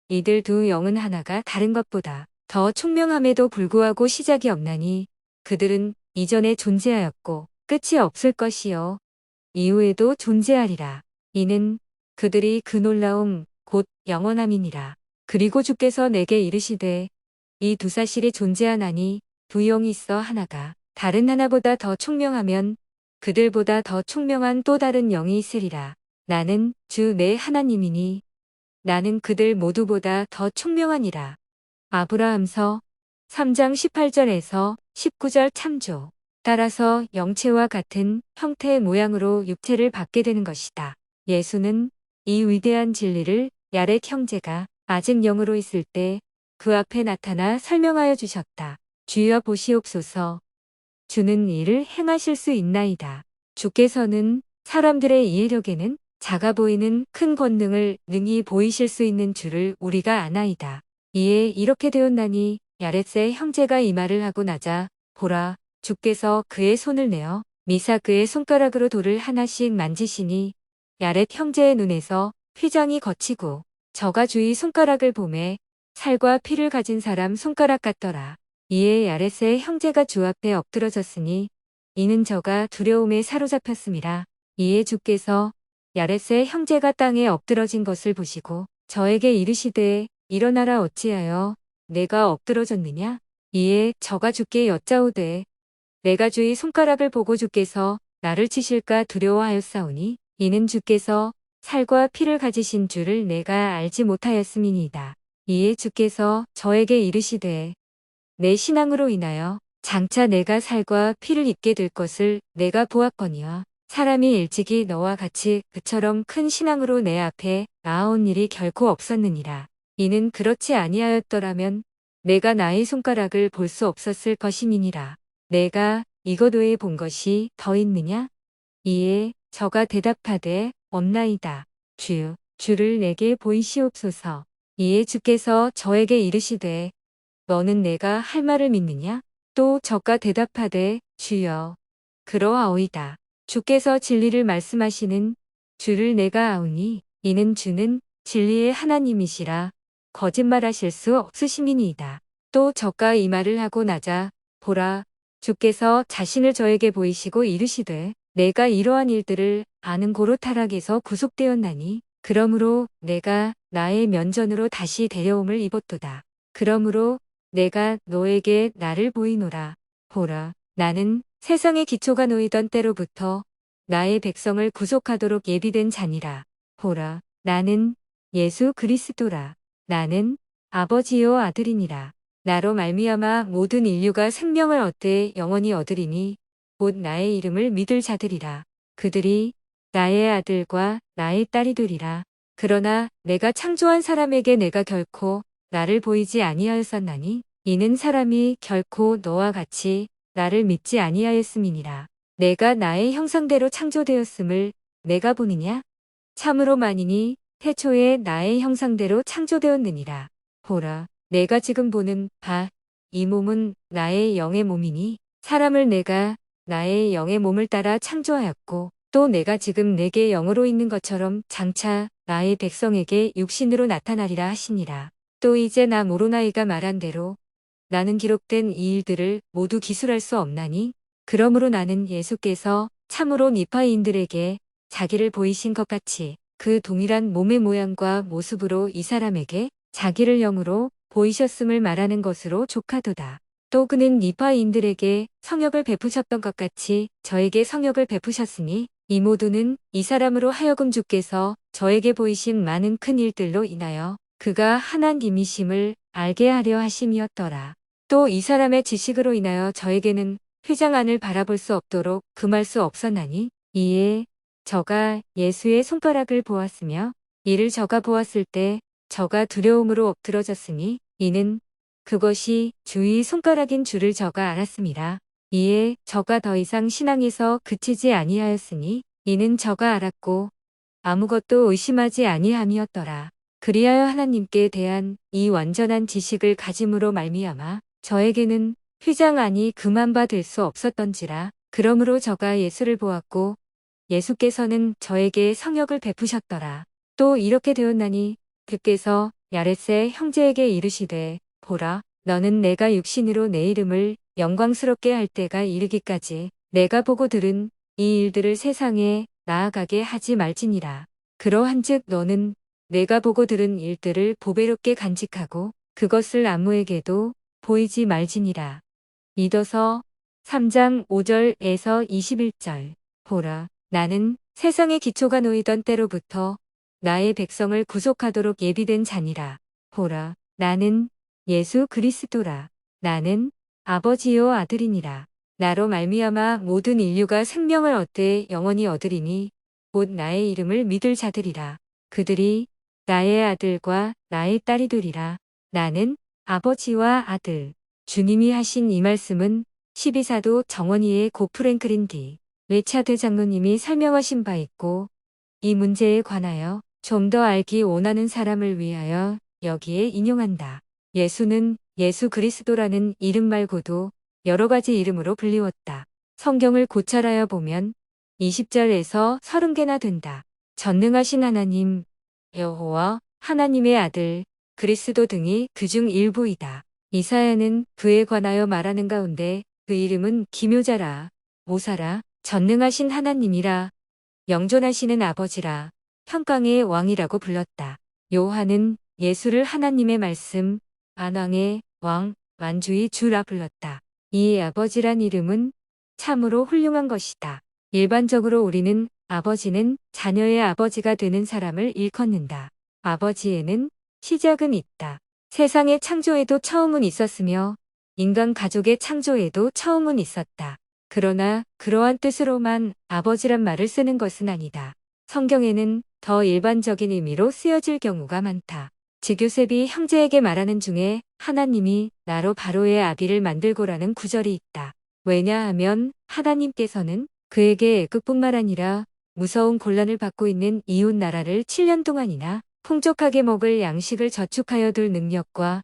이들 두 영은 하나가 다른 것보다 더 총명함에도 불구하고 시작이 없나니 그들은 이전에 존재하였고 끝이 없을 것이요 이후에도 존재하리라. 이는 그들이 그 놀라움 곧 영원함이니라. 그리고 주께서 내게 이르시되 이 두 사실이 존재하나니 두 영이 있어 하나가 다른 하나보다 더 총명하면 그들보다 더 총명한 또 다른 영이 있으리라. 나는 주 내 하나님이니 나는 그들 모두보다 더 총명하니라. 아브라함서 3장 18절에서 19절 참조. 따라서 영체와 같은 형태의 모양으로 육체를 받게 되는 것이다. 예수는 이 위대한 진리를 야렛 형제가 아직 영으로 있을 때 그 앞에 나타나 설명하여 주셨다. 주여 보시옵소서. 주는 이를 행하실 수 있나이다. 주께서는 사람들의 이해력에는 작아 보이는 큰 권능을 능히 보이실 수 있는 줄을 우리가 아나이다. 이에 이렇게 되었나니 야렛의 형제가 이 말을 하고 나자 보라 주께서 그의 손을 내어 미사 그의 손가락으로 돌을 하나씩 만지시니 야렛 형제의 눈에서 휘장이 거치고 저가 주의 손가락을 보매 살과 피를 가진 사람 손가락 같더라. 이에 야렛의 형제가 주 앞에 엎드러졌으니 이는 저가 두려움에 사로잡혔음이라. 이에 주께서 야렛의 형제가 땅에 엎드러진 것을 보시고 저에게 이르시되 일어나라 어찌하여 내가 엎드러졌느냐? 이에 저가 주께 여짜오되 내가 주의 손가락을 보고 주께서 나를 치실까 두려워하였사오니 이는 주께서 살과 피를 가지신 줄을 내가 알지 못하였음이니이다. 이에 주께서 저에게 이르시되 내 신앙으로 인하여 장차 내가 살과 피를 입게 될 것을 내가 보았거니와 사람이 일찍이 너와 같이 그처럼 큰 신앙으로 내 앞에 나아온 일이 결코 없었느니라. 이는 그렇지 아니하였더라면 내가 나의 손가락을 볼 수 없었을 것임이니라. 내가 이것 외에 본 것이 더 있느냐? 이에 저가 대답하되 없나이다. 주를 내게 보이시옵소서. 이에 주께서 저에게 이르시되 너는 내가 할 말을 믿느냐? 또 저가 대답하되 주여 그러하오이다. 주께서 진리를 말씀하시는 주를 내가 아오니 이는 주는 진리의 하나님이시라 거짓말하실 수 없으심이니이다. 또 저가 이 말을 하고 나자 보라 주께서 자신을 저에게 보이시고 이르시되 내가 이러한 일들을 아는 고로 타락에서 구속되었나니 그러므로 내가 나의 면전으로 다시 데려옴을 입었도다. 그러므로 내가 너에게 나를 보이노라. 보라 나는 세상의 기초가 놓이던 때로부터 나의 백성을 구속하도록 예비된 자니라. 보라 나는 예수 그리스도라. 나는 아버지요 아들이니라. 나로 말미암아 모든 인류가 생명을 얻되 영원히 얻으리니 곧 나의 이름을 믿을 자들이라. 그들이 나의 아들과 나의 딸이 되리라. 그러나 내가 창조한 사람에게 내가 결코 나를 보이지 아니하였었나니 이는 사람이 결코 너와 같이 나를 믿지 아니하였음이니라. 내가 나의 형상대로 창조되었음을 내가 보느냐? 참으로 만인이 태초에 나의 형상대로 창조되었느니라. 보라, 내가 지금 보는 이 몸은 나의 영의 몸이니 사람을 내가 나의 영의 몸을 따라 창조하였고 또 내가 지금 내게 영으로 있는 것처럼 장차 나의 백성에게 육신으로 나타나리라 하시니라. 또 이제 나 모로나이가 말한 대로 나는 기록된 이 일들을 모두 기술할 수 없나니 그러므로 나는 예수께서 참으로 니파이인들에게 자기를 보이신 것 같이 그 동일한 몸의 모양과 모습으로 이 사람에게 자기를 영으로 보이셨음을 말하는 것으로 족하도다. 또 그는 니파이인들에게 성역을 베푸셨던 것 같이 저에게 성역을 베푸셨으니 이 모두는 이 사람으로 하여금 주께서 저에게 보이신 많은 큰 일들로 인하여 그가 하나님이심을 알게 하려 하심이었더라. 또 이 사람의 지식으로 인하여 저에게는 휘장 안을 바라볼 수 없도록 금할 수 없었나니 이에 저가 예수의 손가락을 보았으며 이를 저가 보았을 때 저가 두려움으로 엎드러졌으니 이는 그것이 주의 손가락인 줄을 저가 알았습니다. 이에 저가 더 이상 신앙에서 그치지 아니하였으니 이는 저가 알았고 아무것도 의심하지 아니함이었더라. 그리하여 하나님께 대한 이 완전한 지식을 가짐으로 말미암아 저에게는 휘장 안이 금한 바 될 수 없었던지라. 그러므로 저가 예수를 보았고 예수께서는 저에게 성역을 베푸셨더라. 또 이렇게 되었나니 그께서 야렛의 형제에게 이르시되 보라 너는 내가 육신으로 내 이름을 영광스럽게 할 때가 이르기까지 내가 보고 들은 이 일들을 세상에 나아가게 하지 말지니라. 그러한즉 너는 내가 보고 들은 일들을 보배롭게 간직하고 그것을 아무에게도 보이지 말지니라. 이더서 3장 5절에서 21절. 보라, 나는 세상의 기초가 놓이던 때로부터 나의 백성을 구속하도록 예비된 자니라. 보라, 나는 예수 그리스도라. 나는 아버지요 아들이니라. 나로 말미암아 모든 인류가 생명을 얻되 영원히 얻으리니 곧 나의 이름을 믿을 자들이라. 그들이 나의 아들과 나의 딸이 되리라. 나는 아버지와 아들. 주님이 하신 이 말씀은 12사도 정원이의 고 프랭클린 디 리차드 장로님이 설명하신 바 있고 이 문제에 관하여 좀 더 알기 원하는 사람을 위하여 여기에 인용한다. 예수는 예수 그리스도라는 이름 말고도 여러 가지 이름으로 불리웠다. 성경을 고찰하여 보면 20절에서 30개나 된다. 전능하신 하나님, 여호와, 하나님의 아들, 그리스도 등이 그중 일부이다. 이사야는 그에 관하여 말하는 가운데 그 이름은 기묘자라, 모사라, 전능하신 하나님이라, 영존하시는 아버지라, 평강의 왕이라고 불렀다. 요한은 예수를 하나님의 말씀, 만왕의 왕, 만주의 주라 불렀다. 이 아버지란 이름은 참으로 훌륭한 것이다. 일반적으로 우리는 아버지는 자녀의 아버지가 되는 사람을 일컫는다. 아버지에는 시작은 있다. 세상의 창조에도 처음은 있었으며 인간 가족의 창조에도 처음은 있었다. 그러나 그러한 뜻으로만 아버지란 말을 쓰는 것은 아니다. 성경에는 더 일반적인 의미로 쓰여질 경우가 많다. 지교셉이 형제에게 말하는 중에 하나님이 나로 바로의 아비를 만들고라는 구절이 있다. 왜냐하면 하나님께서는 그에게 애굽뿐만 아니라 무서운 곤란을 받고 있는 이웃 나라를 7년 동안이나 풍족하게 먹을 양식을 저축하여 둘 능력과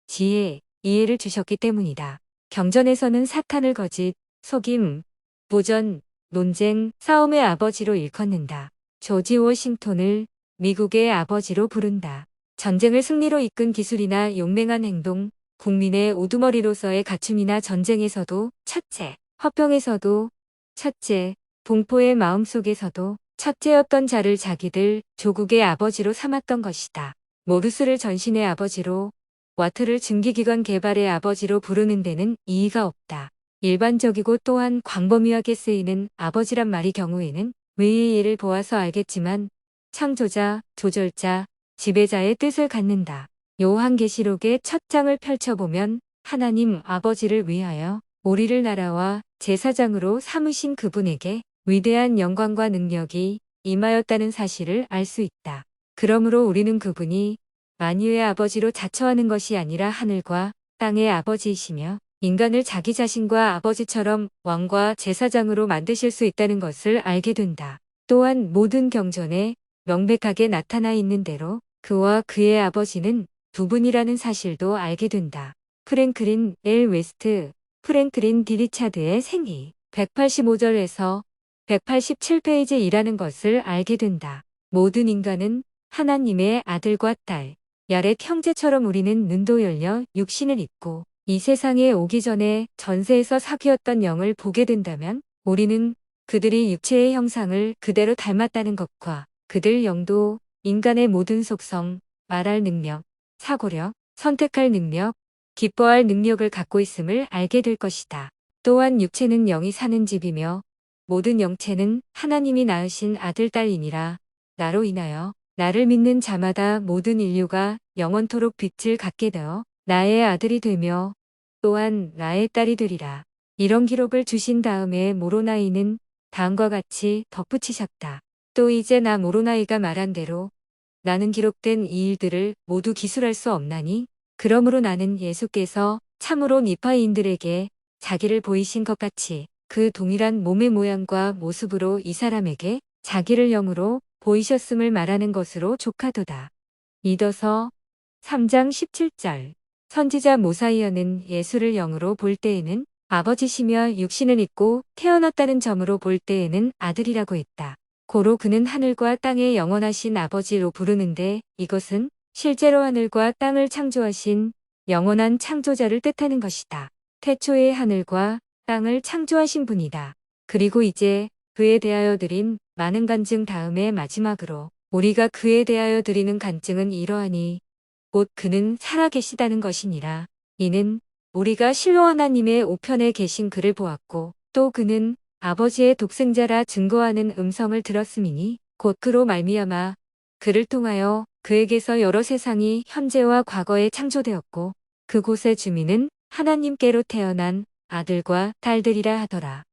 지혜, 이해를 주셨기 때문이다. 경전에서는 사탄을 거짓, 속임, 보전, 논쟁, 싸움의 아버지로 일컫는다. 조지 워싱턴을 미국의 아버지로 부른다. 전쟁을 승리로 이끈 기술이나 용맹한 행동, 국민의 우두머리로서의 갖춤이나 전쟁에서도 첫째, 화평에서도 첫째, 공포의 마음속에서도 첫째였던 자를 자기들 조국의 아버지로 삼았던 것이다. 모르스를 전신의 아버지로, 와트를 증기기관 개발의 아버지로 부르는 데는 이의가 없다. 일반적이고 또한 광범위하게 쓰이는 아버지란 말이 경우에는 외의 예를 보아서 알겠지만 창조자, 조절자, 지배자의 뜻을 갖는다. 요한계시록의 첫 장을 펼쳐보면 하나님 아버지를 위하여 우리를 나라와 제사장으로 삼으신 그분에게 위대한 영광과 능력이 임하였다는 사실을 알 수 있다. 그러므로 우리는 그분이 만유의 아버지로 자처하는 것이 아니라 하늘과 땅의 아버지이시며 인간을 자기 자신과 아버지처럼 왕과 제사장으로 만드실 수 있다는 것을 알게 된다. 또한 모든 경전에 명백하게 나타나 있는 대로 그와 그의 아버지는 두 분이라는 사실도 알게 된다. 프랭클린 L. 웨스트, 프랭클린 D. 리차드의 생이 185절에서 187페이지이라는 것을 알게 된다. 모든 인간은 하나님의 아들과 딸, 야렛 형제처럼 우리는 눈도 열려 육신을 입고 이 세상에 오기 전에 전세에서 사귀었던 영을 보게 된다면 우리는 그들이 육체의 형상을 그대로 닮았다는 것과 그들 영도 인간의 모든 속성, 말할 능력, 사고력, 선택할 능력, 기뻐할 능력을 갖고 있음을 알게 될 것이다. 또한 육체는 영이 사는 집이며 모든 영체는 하나님이 낳으신 아들 딸이니라. 나로 인하여 나를 믿는 자마다 모든 인류가 영원토록 빛을 갖게 되어 나의 아들이 되며 또한 나의 딸이 되리라. 이런 기록을 주신 다음에 모로나이는 다음과 같이 덧붙이셨다. 또 이제 나 모로나이가 말한 대로 나는 기록된 이 일들을 모두 기술할 수 없나니 그러므로 나는 예수께서 참으로 니파이인들에게 자기를 보이신 것 같이 그 동일한 몸의 모양과 모습으로 이 사람에게 자기를 영으로 보이셨음을 말하는 것으로 족하도다. 이더서 3장 17절 선지자 모사이어는 예수를 영으로 볼 때에는 아버지시며 육신을 입고 태어났다는 점으로 볼 때에는 아들이라고 했다. 고로 그는 하늘과 땅의 영원하신 아버지로 부르는데 이것은 실제로 하늘과 땅을 창조하신 영원한 창조자를 뜻하는 것이다. 태초에 하늘과 땅을 창조하신 분이다. 그리고 이제 그에 대하여 드린 많은 간증 다음에 마지막으로 우리가 그에 대하여 드리는 간증은 이러하니 곧 그는 살아계시다는 것이니라. 이는 우리가 실로 하나님의 우편에 계신 그를 보았고 또 그는 아버지의 독생자라 증거하는 음성을 들었음이니 곧 그로 말미암아 그를 통하여 그에게서 여러 세상이 현재와 과거에 창조되었고 그곳의 주민은 하나님께로 태어난 아들과 딸들이라 하더라.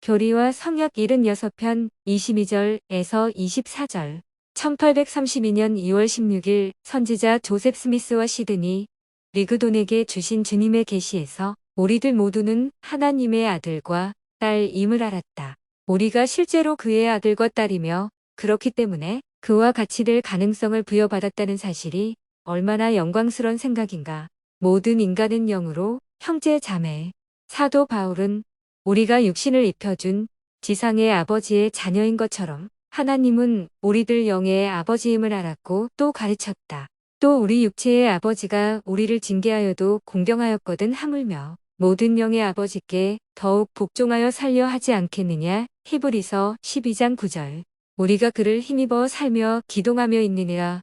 교리와 성역 76편 22절에서 24절 1832년 2월 16일 선지자 조셉 스미스와 시드니 리그돈에게 주신 주님의 계시에서 우리들 모두는 하나님의 아들과 딸임을 알았다. 우리가 실제로 그의 아들과 딸이며 그렇기 때문에 그와 같이 될 가능성을 부여받았다는 사실이 얼마나 영광스러운 생각인가. 모든 인간은 영으로 형제 자매. 사도 바울은 우리가 육신을 입혀준 지상의 아버지의 자녀인 것처럼 하나님은 우리들 영의 아버지임을 알았고 또 가르쳤다. 또 우리 육체의 아버지가 우리를 징계하여도 공경하였거든 하물며 모든 영의 아버지께 더욱 복종하여 살려 하지 않겠느냐. 히브리서 12장 9절 우리가 그를 힘입어 살며 기동하며 있느니라.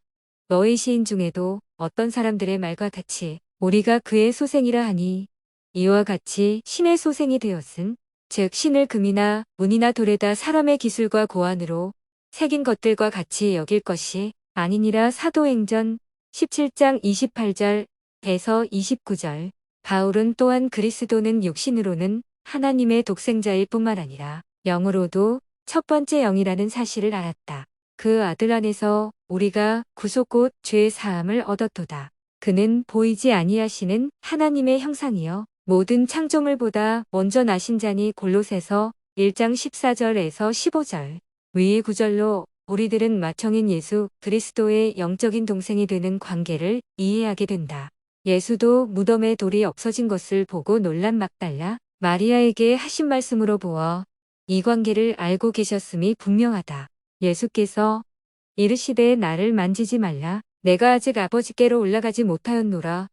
너의 시인 중에도 어떤 사람들의 말과 같이 우리가 그의 소생이라 하니 이와 같이 신의 소생이 되었은 즉 신을 금이나 문이나 돌에다 사람의 기술과 고안으로 새긴 것들과 같이 여길 것이 아니니라. 사도행전 17장 28절에서 29절. 바울은 또한 그리스도는 육신으로는 하나님의 독생자일 뿐만 아니라 영으로도 첫 번째 영이라는 사실을 알았다. 그 아들 안에서 우리가 구속 곧 죄의 사함을 얻었도다. 그는 보이지 아니하시는 하나님의 형상이요 모든 창조물보다 먼저 나신 자니. 골로새서 1장 14절에서 15절. 위의 구절로 우리들은 맏형인 예수 그리스도의 영적인 동생이 되는 관계를 이해하게 된다. 예수도 무덤에 돌이 없어진 것을 보고 놀란 막달라 마리아에게 하신 말씀으로 보아 이 관계를 알고 계셨음이 분명하다. 예수께서 이르시되 나를 만지지 말라. 내가 아직 아버지께로 올라가지 못하였노라.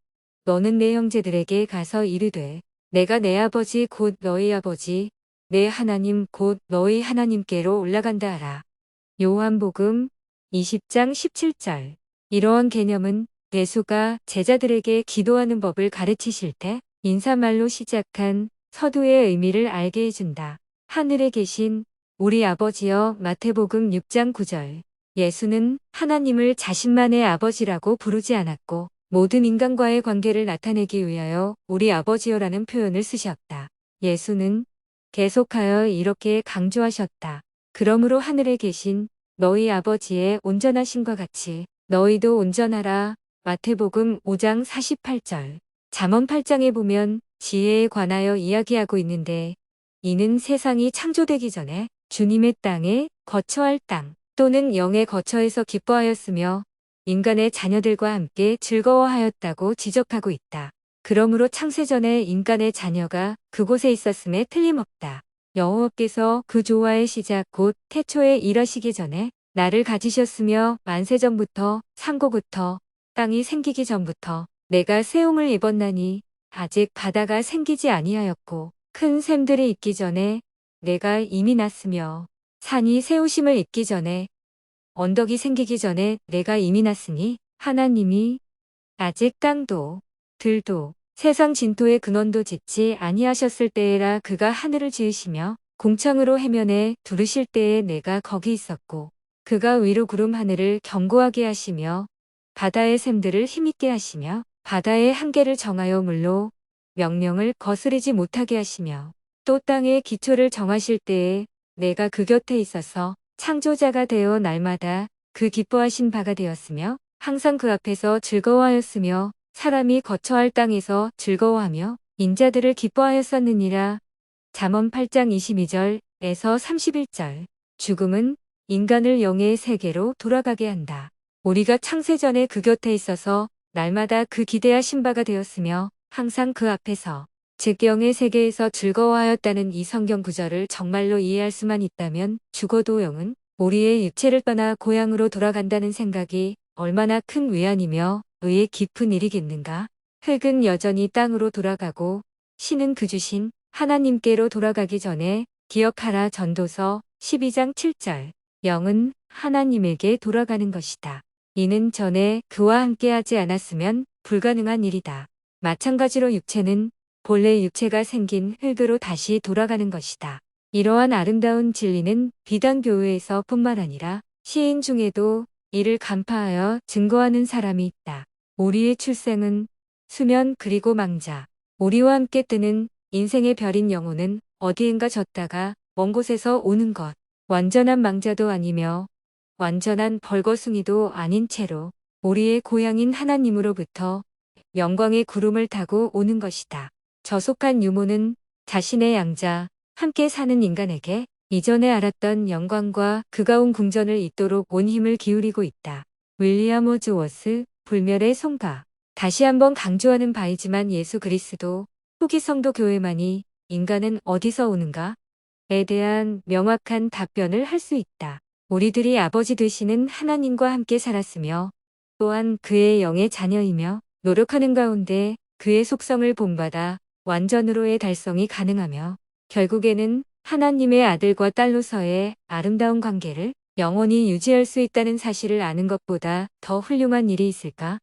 너는 내 형제들에게 가서 이르되 내가 내 아버지 곧 너희 아버지 내 하나님 곧 너희 하나님께로 올라간다 하라. 요한복음 20장 17절. 이러한 개념은 예수가 제자들에게 기도하는 법을 가르치실 때 인사말로 시작한 서두의 의미를 알게 해준다. 하늘에 계신 우리 아버지여. 마태복음 6장 9절. 예수는 하나님을 자신만의 아버지라고 부르지 않았고 모든 인간과의 관계를 나타내기 위하여 우리 아버지여라는 표현을 쓰셨다. 예수는 계속하여 이렇게 강조하셨다. 그러므로 하늘에 계신 너희 아버지의 온전하심과 같이 너희도 온전하라. 마태복음 5장 48절. 잠언 8장에 보면 지혜에 관하여 이야기하고 있는데 이는 세상이 창조되기 전에 주님의 땅에 거처할 땅 또는 영의 거처에서 기뻐하였으며 인간의 자녀들과 함께 즐거워하였다고 지적하고 있다. 그러므로 창세전에 인간의 자녀가 그곳에 있었음에 틀림없다. 여호와께서 그 조화의 시작 곧 태초에 이러시기 전에 나를 가지셨으며 만세전부터 상고부터 땅이 생기기 전부터 내가 세움을 입었나니 아직 바다가 생기지 아니하였고 큰 샘들이 있기 전에 내가 이미 났으며 산이 세우심을 입기 전에 언덕이 생기기 전에 내가 이미 났으니 하나님이 아직 땅도 들도 세상 진토의 근원도 짓지 아니하셨을 때에라. 그가 하늘을 지으시며 공창으로 해면에 두르실 때에 내가 거기 있었고 그가 위로 구름 하늘을 견고하게 하시며 바다의 샘들을 힘있게 하시며 바다의 한계를 정하여 물로 명령을 거스르지 못하게 하시며 또 땅의 기초를 정하실 때에 내가 그 곁에 있어서 창조자가 되어 날마다 그 기뻐하신 바가 되었으며 항상 그 앞에서 즐거워하였으며 사람이 거처할 땅에서 즐거워하며 인자들을 기뻐하였었느니라. 잠언 8장 22절에서 31절. 죽음은 인간을 영의 세계로 돌아가게 한다. 우리가 창세전에 그 곁에 있어서 날마다 그 기대하신 바가 되었으며 항상 그 앞에서 즉 영의 세계에서 즐거워하였다는 이 성경 구절을 정말로 이해할 수만 있다면 죽어도 영은 우리의 육체를 떠나 고향으로 돌아간다는 생각이 얼마나 큰 위안이며 의의 깊은 일이겠는가. 흙은 여전히 땅으로 돌아가고 신은 그 주신 하나님께로 돌아가기 전에 기억하라. 전도서 12장 7절. 영은 하나님에게 돌아가는 것이다. 이는 전에 그와 함께하지 않았으면 불가능한 일이다. 마찬가지로 육체는 본래 육체가 생긴 흙으로 다시 돌아가는 것이다. 이러한 아름다운 진리는 비단 교회에서 뿐만 아니라 시인 중에도 이를 간파하여 증거하는 사람이 있다. 우리의 출생은 수면 그리고 망자. 우리와 함께 뜨는 인생의 별인 영혼은 어디엔가 졌다가 먼 곳에서 오는 것. 완전한 망자도 아니며 완전한 벌거숭이도 아닌 채로 우리의 고향인 하나님으로부터 영광의 구름을 타고 오는 것이다. 저속한 유모는 자신의 양자, 함께 사는 인간에게 이전에 알았던 영광과 그가 온 궁전을 잇도록 온 힘을 기울이고 있다. 윌리엄 호즈워스, 불멸의 송가. 다시 한번 강조하는 바이지만 예수 그리스도 후기 성도 교회만이 인간은 어디서 오는가? 에 대한 명확한 답변을 할 수 있다. 우리들이 아버지 되시는 하나님과 함께 살았으며 또한 그의 영의 자녀이며 노력하는 가운데 그의 속성을 본받아 완전으로의 달성이 가능하며 결국에는 하나님의 아들과 딸로서의 아름다운 관계를 영원히 유지할 수 있다는 사실을 아는 것보다 더 훌륭한 일이 있을까?